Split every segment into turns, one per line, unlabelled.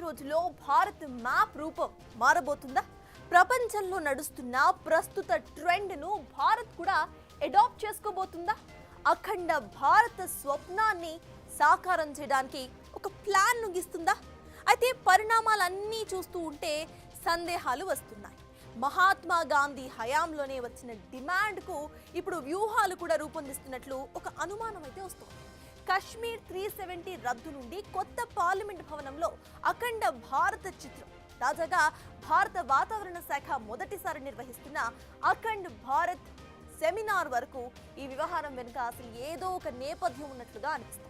రోజుల్లో భారత్ మ్యాప్ రూపం మారబోతుందా? ప్రపంచంలో నడుస్తున్న ప్రస్తుత ట్రెండ్ను భారత్ కూడా అడాప్ట్ చేసుకోబోతుందా? అఖండ భారత స్వప్నాన్ని సాకారం చేయడానికి ఒక ప్లాన్ గీస్తుందా? అయితే పరిణామాలన్నీ చూస్తూ ఉంటే సందేహాలు వస్తున్నాయి. మహాత్మా గాంధీ హయాంలోనే వచ్చిన డిమాండ్కు ఇప్పుడు వ్యూహాలు కూడా రూపొందిస్తున్నట్లు ఒక అనుమానం అయితే వస్తుంది. కశ్మీర్ 370 రద్దు నుండి కొత్త పార్లమెంట్ భవనంలో అఖండ భారత చిత్రం, తాజాగా భారత వాతావరణ శాఖ మొదటిసారి నిర్వహిస్తున్న అఖండ్ భారత్ సెమినార్ వరకు ఈ వ్యవహారం వెనుక అసలు ఏదో ఒక నేపథ్యం ఉన్నట్లుగా అనిపిస్తుంది.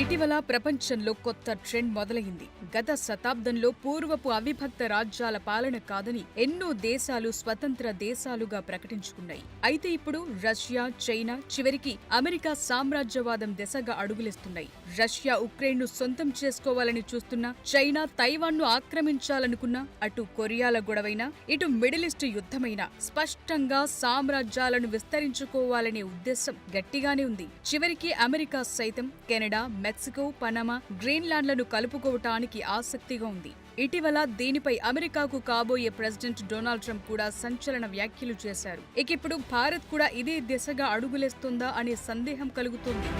ఇటీవల ప్రపంచంలో కొత్త ట్రెండ్ మొదలైంది. గత శతాబ్దంలో పూర్వపు అవిభక్త రాజ్యాల పాలన కాదని ఎన్నో దేశాలు స్వతంత్ర దేశాలుగా ప్రకటించుకున్నాయి. అయితే ఇప్పుడు రష్యా, చైనా, చివరికి అమెరికా సామ్రాజ్యవాదం దిశగా అడుగులేస్తున్నాయి. రష్యా ఉక్రెయిన్ను సొంతం చేసుకోవాలని చూస్తున్నా, చైనా తైవాన్ను ఆక్రమించాలనుకున్నా, అటు కొరియాల గొడవైనా, ఇటు మిడిల్ ఈస్ట్ యుద్ధమైనా స్పష్టంగా సామ్రాజ్యాలను విస్తరించుకోవాలనే ఉద్దేశం గట్టిగానే ఉంది. చివరికి అమెరికా సైతం కెనడా, మెక్సికో, పనామా, గ్రీన్లాండ్లను కలుపుకోవటానికి ఆసక్తిగా ఉంది. ఇటీవల దీనిపై అమెరికాకు కాబోయే ప్రెసిడెంట్ డొనాల్డ్ ట్రంప్ కూడా సంచలన వ్యాఖ్యలు చేశారు. ఇప్పుడు భారత్ కూడా ఇదే దిశగా అడుగులేస్తుందా అనే సందేహం కలుగుతోంది.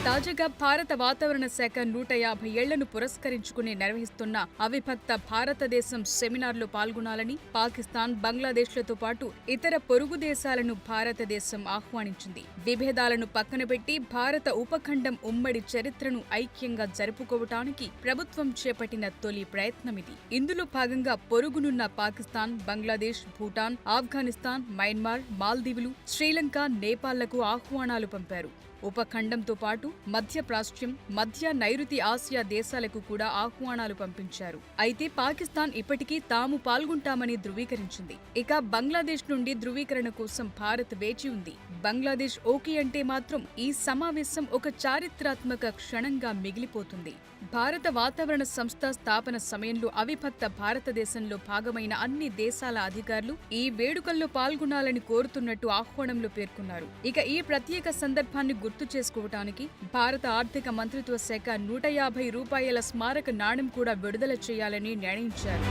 తాజాగా భారత వాతావరణ శాఖ 150 ఏళ్లను పురస్కరించుకుని నిర్వహిస్తున్న అవిభక్త భారతదేశం సెమినార్లో పాల్గొనాలని పాకిస్తాన్, బంగ్లాదేశ్లతో పాటు ఇతర పొరుగు దేశాలను భారతదేశం ఆహ్వానించింది. విభేదాలను పక్కనబెట్టి భారత ఉపఖండం ఉమ్మడి చరిత్రను ఐక్యంగా జరుపుకోవటానికి ప్రభుత్వం చేపట్టిన తొలి ప్రయత్నమిది. ఇందులో భాగంగా పొరుగునున్న పాకిస్తాన్, బంగ్లాదేశ్, భూటాన్, ఆఫ్ఘనిస్తాన్, మయన్మార్, మాల్దీవులు, శ్రీలంక, నేపాల్లకు ఆహ్వానాలు పంపారు. ఉపఖండంతో పాటు మధ్యప్రాచ్యం, మధ్య నైరుతి ఆసియా దేశాలకు కూడా ఆహ్వానాలు పంపించారు. అయితే పాకిస్తాన్ ఇప్పటికీ తాము పాల్గొంటామని ధృవీకరించింది. ఇక బంగ్లాదేశ్ నుండి ధృవీకరణ కోసం భారత్ వేచి ఉంది. బంగ్లాదేశ్ ఓకే అంటే మాత్రం ఈ సమావేశం ఒక చారిత్రాత్మక క్షణంగా మిగిలిపోతుంది. భారత వాతావరణ సంస్థ స్థాపన సమయంలో అవిభక్త భారతదేశంలో భాగమైన అన్ని దేశాల అధికారులు ఈ వేడుకల్లో పాల్గొనాలని కోరుతున్నట్టు ఆహ్వానంలో పేర్కొన్నారు. ఇక ఈ ప్రత్యేక సందర్భాన్ని గుర్తు చేసుకోవటానికి భారత ఆర్థిక మంత్రిత్వ శాఖ ₹150 స్మారక నాణెం కూడా విడుదల చేయాలని నిర్ణయించారు.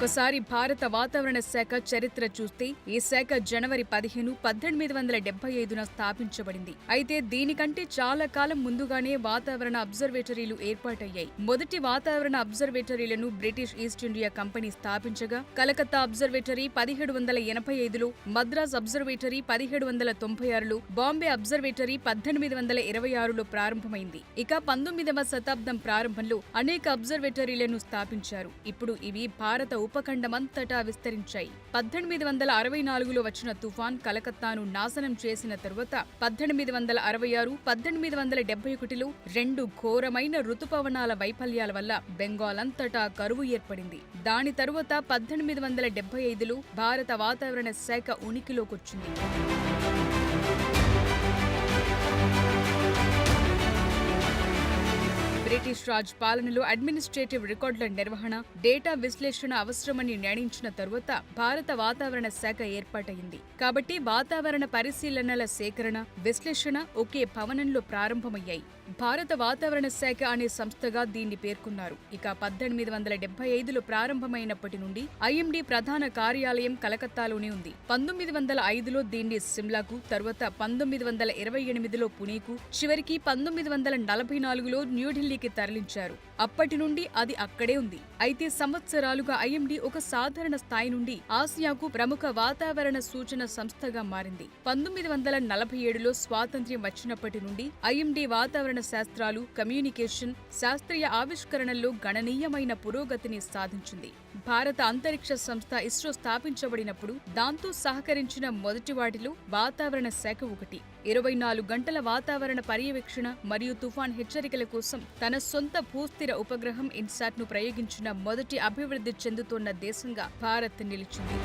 ఒకసారి భారత వాతావరణ శాఖ చరిత్ర చూస్తే ఈ శాఖ జనవరి 15, 1875న స్థాపించబడింది. అయితే దీనికంటే చాలా కాలం ముందుగానే వాతావరణ అబ్జర్వేటరీలు ఏర్పాటయ్యాయి. మొదటి వాతావరణ అబ్జర్వేటరీలను బ్రిటిష్ ఈస్ట్ ఇండియా కంపెనీ స్థాపించగా, కలకత్తా అబ్జర్వేటరీ 1785లో, మద్రాస్ అబ్జర్వేటరీ 1796లో, బాంబే అబ్జర్వేటరీ 1826లో ప్రారంభమైంది. ఇక 19వ శతాబ్దం ప్రారంభంలో అనేక అబ్జర్వేటరీలను స్థాపించారు. ఇప్పుడు ఇవి భారత ఉపఖండమంతటా విస్తరించాయి. 1864లో వచ్చిన తుఫాన్ కలకత్తాను నాశనం చేసిన తరువాత 1866, 1871లో 2 ఘోరమైన రుతుపవనాల వైఫల్యాల వల్ల బెంగాల్ అంతటా కరువు ఏర్పడింది. దాని తరువాత 1875లో భారత వాతావరణ శాఖ ఉనికిలోకొచ్చింది. బ్రిటిష్ రాజ్ పాలనలో అడ్మినిస్ట్రేటివ్ రికార్డుల నిర్వహణ, డేటా విశ్లేషణ అవసరమని నిర్ణయించిన తరువాత భారత వాతావరణ శాఖ ఏర్పాటైంది. కాబట్టి వాతావరణ పరిశీలనల సేకరణ, విశ్లేషణ ఒకే భవనంలో ప్రారంభమయ్యాయి. భారత వాతావరణ శాఖ అనే సంస్థగా దీన్ని పేర్కొన్నారు. ఇక 1875లో ప్రారంభమైనప్పటి నుండి ఐఎండీ ప్రధాన కార్యాలయం కలకత్తాలోనే ఉంది. 1905లో దీన్ని సిమ్లాకు, తరువాత 1928లో పుణేకు, చివరికి 1944లో న్యూఢిల్లీకి తరలించారు. అప్పటి నుండి అది అక్కడే ఉంది. అయితే సంవత్సరాలుగా ఐఎండీ ఒక సాధారణ స్థాయి నుండి ఆసియాకు ప్రముఖ వాతావరణ సూచన సంస్థగా మారింది. 1947లో స్వాతంత్ర్యం వచ్చినప్పటి నుండి ఐఎండీ వాతావరణ వాతావరణ శాస్త్రాలు, కమ్యూనికేషన్, శాస్త్రీయ ఆవిష్కరణల్లో గణనీయమైన పురోగతిని సాధించింది. భారత అంతరిక్ష సంస్థ ఇస్రో స్థాపించబడినప్పుడు దాంతో సహకరించిన మొదటి వాటిలో వాతావరణ శాఖ ఒకటి. 24 గంటల వాతావరణ పర్యవేక్షణ మరియు తుఫాన్ హెచ్చరికల కోసం తన సొంత భూస్థిర ఉపగ్రహం ఇన్సాట్ను ప్రయోగించిన మొదటి అభివృద్ధి చెందుతున్న దేశంగా భారత్ నిలిచింది.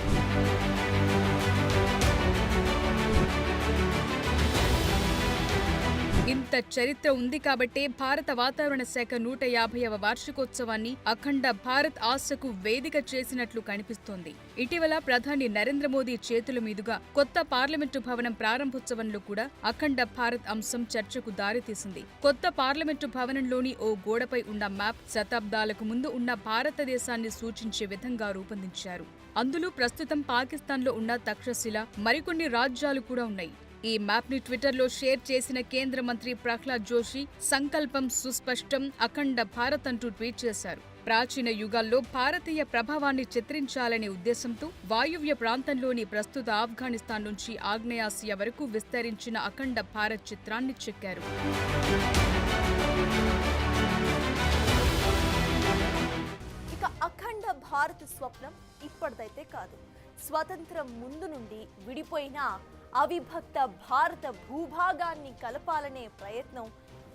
ఇంత చరిత్ర ఉంది కాబట్టే భారత వాతావరణ శాఖ 150వ వార్షికోత్సవాన్ని అఖండ భారత్ ఆశకు వేదిక చేసినట్లు కనిపిస్తోంది. ఇటీవల ప్రధాని నరేంద్ర మోదీ చేతుల మీదుగా కొత్త పార్లమెంటు భవనం ప్రారంభోత్సవంలో కూడా అఖండ భారత్ అంశం చర్చకు దారితీసింది. కొత్త పార్లమెంటు భవనంలోని ఓ గోడపై ఉన్న మ్యాప్ శతాబ్దాలకు ముందు ఉన్న భారతదేశాన్ని సూచించే విధంగా రూపొందించారు. అందులో ప్రస్తుతం పాకిస్తాన్లో ఉన్న తక్షశిల, మరికొన్ని రాజ్యాలు కూడా ఉన్నాయి. ఈ మ్యాప్ ని ట్విట్టర్లో షేర్ చేసిన కేంద్ర మంత్రి ప్రహ్లాద్ జోషి సంకల్పం సుస్పష్టం, అఖండ భారత్ అంటూ ట్వీట్ చేశారు. ప్రాచీన యుగాల్లో భారతీయ ప్రభావాన్ని చిత్రించాలనే ఉద్దేశంతో వాయువ్య ప్రాంతంలోని ప్రస్తుత ఆఫ్ఘనిస్తాన్ నుంచి ఆగ్నేయాసియా వరకు విస్తరించిన అఖండ భారత్ చిత్రాన్ని చెక్కారు.
ఇక అఖండ భారత్ స్వప్నం ఇప్పటిదైతే కాదు. స్వతంత్రం ముందు నుండి విడిపోయిన అవిభక్త భారత భూభాగాన్ని కలపాలనే ప్రయత్నం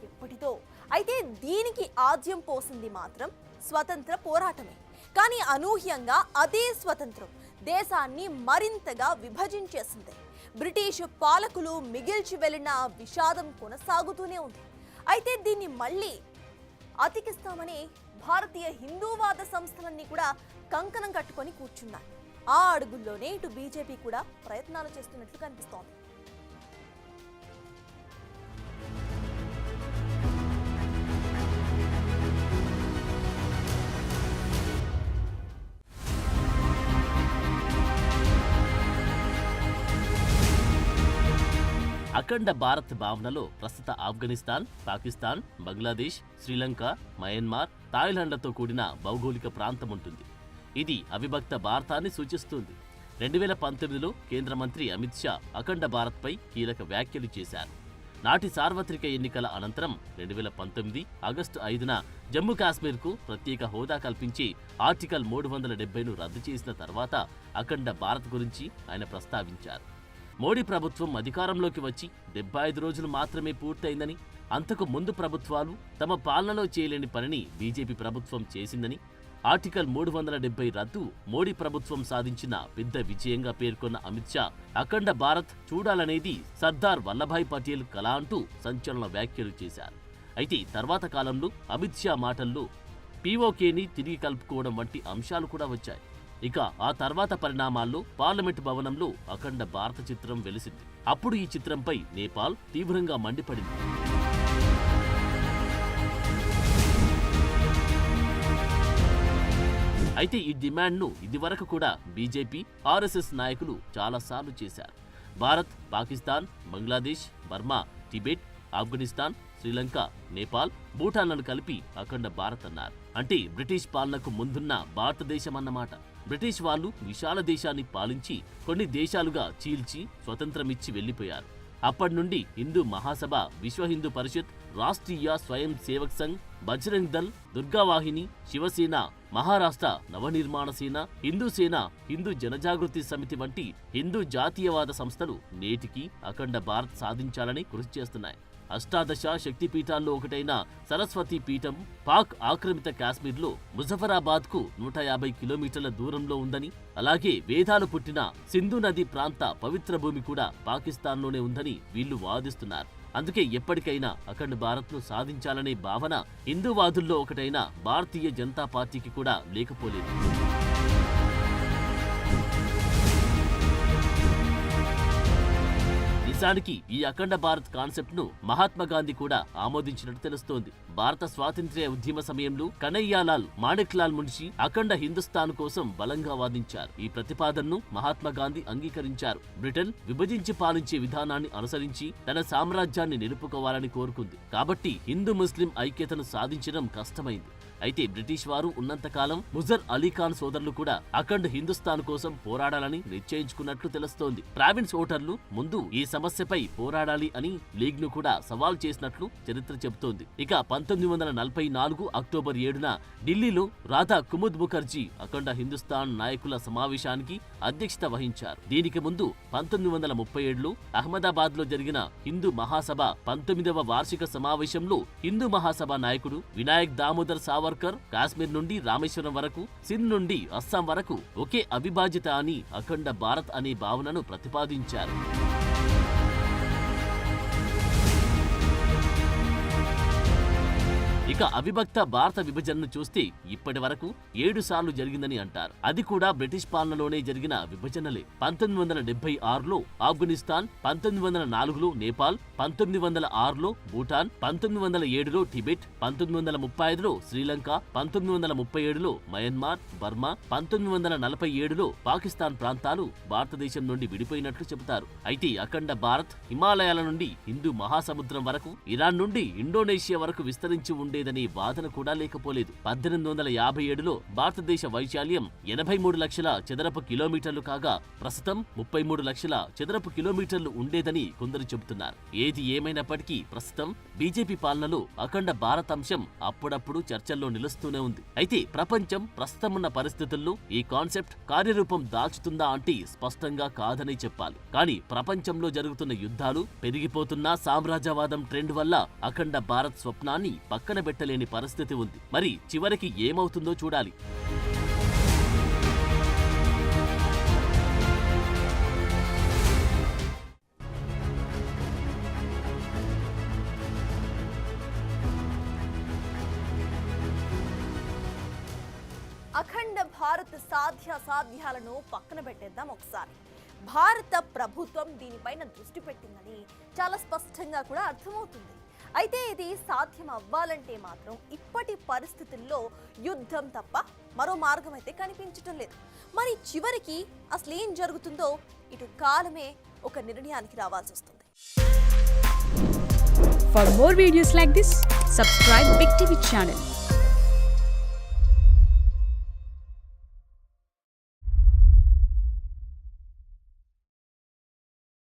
ఎప్పటిదో. అయితే దీనికి ఆద్యం పోసింది మాత్రం స్వతంత్ర పోరాటమే. కానీ అనూహ్యంగా అదే స్వతంత్రం దేశాన్ని మరింతగా విభజించేసింది. బ్రిటిష్ పాలకులు మిగిల్చి వెళ్లిన విషాదం కొనసాగుతూనే ఉంది. అయితే దీన్ని మళ్ళీ అతికిస్తామని భారతీయ హిందూవాద సంస్థలన్నీ కూడా కంకణం కట్టుకొని కూర్చున్నారు. ఆ అడుగుల్లోనే ఇటు బీజేపీ కూడా ప్రయత్నాలు చేస్తున్నట్లు కనిపిస్తోంది.
అఖండ భారత్ భావనలో ప్రస్తుత ఆఫ్ఘనిస్తాన్, పాకిస్తాన్, బంగ్లాదేశ్, శ్రీలంక, మయన్మార్, థాయిలాండ్లతో కూడిన భౌగోళిక ప్రాంతం ఉంటుంది. ఇది అవిభక్త భారతాన్ని సూచిస్తుంది. 2019లో కేంద్ర మంత్రి అమిత్ షా అఖండ భారత్పై కీలక వ్యాఖ్యలు చేశారు. నాటి సార్వత్రిక ఎన్నికల అనంతరం 2019 ఆగస్టు 5న జమ్మూ కాశ్మీర్కు ప్రత్యేక హోదా కల్పించి ఆర్టికల్ 370ను రద్దు చేసిన తర్వాత అఖండ భారత్ గురించి ఆయన ప్రస్తావించారు. మోడీ ప్రభుత్వం అధికారంలోకి వచ్చి 75 రోజులు మాత్రమే పూర్తయిందని, అంతకు ముందు ప్రభుత్వాలు తమ పాలనలో చేయలేని పనిని బీజేపీ ప్రభుత్వం చేసిందని, ఆర్టికల్ 370 రద్దు మోడీ ప్రభుత్వం సాధించిన పెద్ద విజయంగా పేర్కొన్న అమిత్ షా అఖండ భారత్ చూడాలనేది సర్దార్ వల్లభాయ్ పటేల్ కల అంటూ సంచలన వ్యాఖ్యలు చేశారు. అయితే తర్వాత కాలంలో అమిత్ షా మాటల్లో పీఓకేని తిరిగి కలుపుకోవడం వంటి అంశాలు కూడా వచ్చాయి. ఇక ఆ తర్వాత పరిణామాల్లో పార్లమెంటు భవనంలో అఖండ భారత చిత్రం వెలిసింది. అప్పుడు ఈ చిత్రంపై నేపాల్ తీవ్రంగా మండిపడింది. అయితే ఈ డిమాండ్ను ఇదివరకు కూడా బీజేపీ, ఆర్ఎస్ఎస్ నాయకులు చాలాసార్లు చేశారు. భారత్, పాకిస్తాన్, బంగ్లాదేశ్, బర్మా, టిబెట్, ఆఫ్ఘనిస్తాన్, శ్రీలంక, నేపాల్, భూటాన్లను కలిపి అఖండ భారత్ అన్నారు. అంటే బ్రిటిష్ పాలనకు ముందున్న భారతదేశం అన్నమాట. బ్రిటిష్ వాళ్ళు విశాల దేశాన్ని పాలించి కొన్ని దేశాలుగా చీల్చి స్వతంత్రమిచ్చి వెళ్లిపోయారు. అప్పటి నుండి హిందూ మహాసభ, విశ్వ హిందూ పరిషత్, రాష్ట్రీయ స్వయం సేవక్ సంఘ్, బజరంగ్ దళ్, దుర్గావాహిని, శివసేన, మహారాష్ట్ర నవనిర్మాణ సేన, హిందూ సేన, హిందూ జనజాగృతి సమితి వంటి హిందూ జాతీయవాద సంస్థలు నేటికి అఖండ భారత్ సాధించాలని కృషి చేస్తున్నాయి. అష్టాదశ శక్తిపీఠాల్లో ఒకటైన సరస్వతి పీఠం పాక్ ఆక్రమిత కాశ్మీర్లో ముజఫరాబాద్కు 150 కిలోమీటర్ల దూరంలో ఉందని, అలాగే వేదాలు పుట్టిన సింధు నది ప్రాంత పవిత్ర భూమి కూడా పాకిస్తాన్లోనే ఉందని వీళ్లు వాదిస్తున్నారు. అందుకే ఎప్పటికైనా అఖండ భారత్ను సాధించాలనే భావన హిందూవాదుల్లో ఒకటైన భారతీయ జనతా పార్టీకి కూడా లేకపోలేదు. నిజానికి ఈ అఖండ భారత్ కాన్సెప్ట్ ను మహాత్మా గాంధీ కూడా ఆమోదించినట్టు తెలుస్తోంది. భారత స్వాతంత్ర్య ఉద్యమ సమయంలో కనయ్యాలాల్, మాణిక్లాల్ మున్షి అఖండ హిందుస్థాన్ కోసం బలంగా వాదించారు. ఈ ప్రతిపాదనను మహాత్మా గాంధీ అంగీకరించారు. బ్రిటన్ విభజించి పాలించే విధానాన్ని అనుసరించి తన సామ్రాజ్యాన్ని నిలుపుకోవాలని కోరుకుంది. కాబట్టి హిందూ ముస్లిం ఐక్యతను సాధించడం కష్టమైంది. అయితే బ్రిటిష్ వారు ఉన్నంతకాలం ముజర్ అలీ ఖాన్ సోదరులు కూడా అఖండ్ హిందుస్థాన్ కోసం పోరాడాలని నిశ్చయించుకున్నట్లు తెలుస్తోంది. ప్రావిన్స్ ఓటర్లు ముందు ఈ సమస్యపై పోరాడాలి అని లీగ్ ను కూడా సవాల్ చేసినట్లు చరిత్ర చెబుతోంది. ఇక 1944 అక్టోబర్ 7న ఢిల్లీలో రాధా కుముద్ ముఖర్జీ అఖండ హిందుస్థాన్ నాయకుల సమావేశానికి అధ్యక్షత వహించారు. దీనికి ముందు 1937లో అహ్మదాబాద్ లో జరిగిన హిందూ మహాసభ 19వ వార్షిక సమావేశంలో హిందూ మహాసభ నాయకుడు వినాయక్ దామోదర్ సావర్కర్ కాశ్మీర్ నుండి రామేశ్వరం వరకు, సింధ్ నుండి అస్సాం వరకు ఒకే అవిభాజిత అని అఖండ భారత్ అనే భావనను ప్రతిపాదించారు. ఇక అవిభక్త భారత విభజనను చూస్తే ఇప్పటి వరకు 7 సార్లు జరిగిందని అంటారు. అది కూడా బ్రిటిష్ పాలనలోనే జరిగిన విభజనలే. 1976లో ఆఫ్ఘనిస్తాన్, 1904లో నేపాల్, 1906లో భూటాన్, 1907లో టిబెట్, 1935లో శ్రీలంక, 1937లో మయన్మార్, బర్మా, 1947లో పాకిస్తాన్ ప్రాంతాలు భారతదేశం నుండి విడిపోయినట్లు చెబుతారు. అయితే అఖండ భారత్ హిమాలయాల నుండి హిందూ మహాసముద్రం వరకు, ఇరాన్ నుండి ఇండోనేషియా వరకు విస్తరించి ఉండేదని వాదన కూడా లేకపోలేదు. 1857లో భారతదేశ వైశాల్యం 83 లక్షల చదరపు కిలోమీటర్లు కాగా ప్రస్తుతం 33 లక్షల చదరపు కిలోమీటర్లు ఉండేదని కొందరు చెబుతున్నారు. ఏది ఏమైనప్పటికీ ప్రస్తుతం బీజేపీ పాలనలో అఖండ భారత్ అంశం అప్పుడప్పుడు చర్చల్లో నిలుస్తూనే ఉంది. అయితే ప్రపంచం ప్రస్తుతం ఉన్న పరిస్థితుల్లో ఈ కాన్సెప్ట్ కార్యరూపం దాల్చుతుందా అంటే స్పష్టంగా కాదని చెప్పాలి. కానీ ప్రపంచంలో జరుగుతున్న యుద్ధాలు, పెరిగిపోతున్న సామ్రాజ్యవాదం ట్రెండ్ వల్ల అఖండ భారత్ స్వప్నాన్ని పక్కన పెట్టలేని పరిస్థితి ఉంది. మరి చివరికి ఏమవుతుందో చూడాలి.
అఖండ భారత్ సాధ్యాసాధ్యాలను పక్కన పెట్టేద్దాం ఒకసారి. భారత ప్రభుత్వం దీనిపైన దృష్టి పెట్టిందని చాలా స్పష్టంగా కూడా అర్థమవుతుంది. అయితే ఇది సాధ్యం అవ్వాలంటే మాత్రం ఇప్పటి పరిస్థితుల్లో యుద్ధం తప్ప మరో మార్గం అయితే కనిపించటం లేదు. మరి చివరికి అసలు ఏం జరుగుతుందో ఇటు కాలమే ఒక నిర్ణయానికి రావాల్సి వస్తుంది.
For more videos like this, subscribe Big TV channel.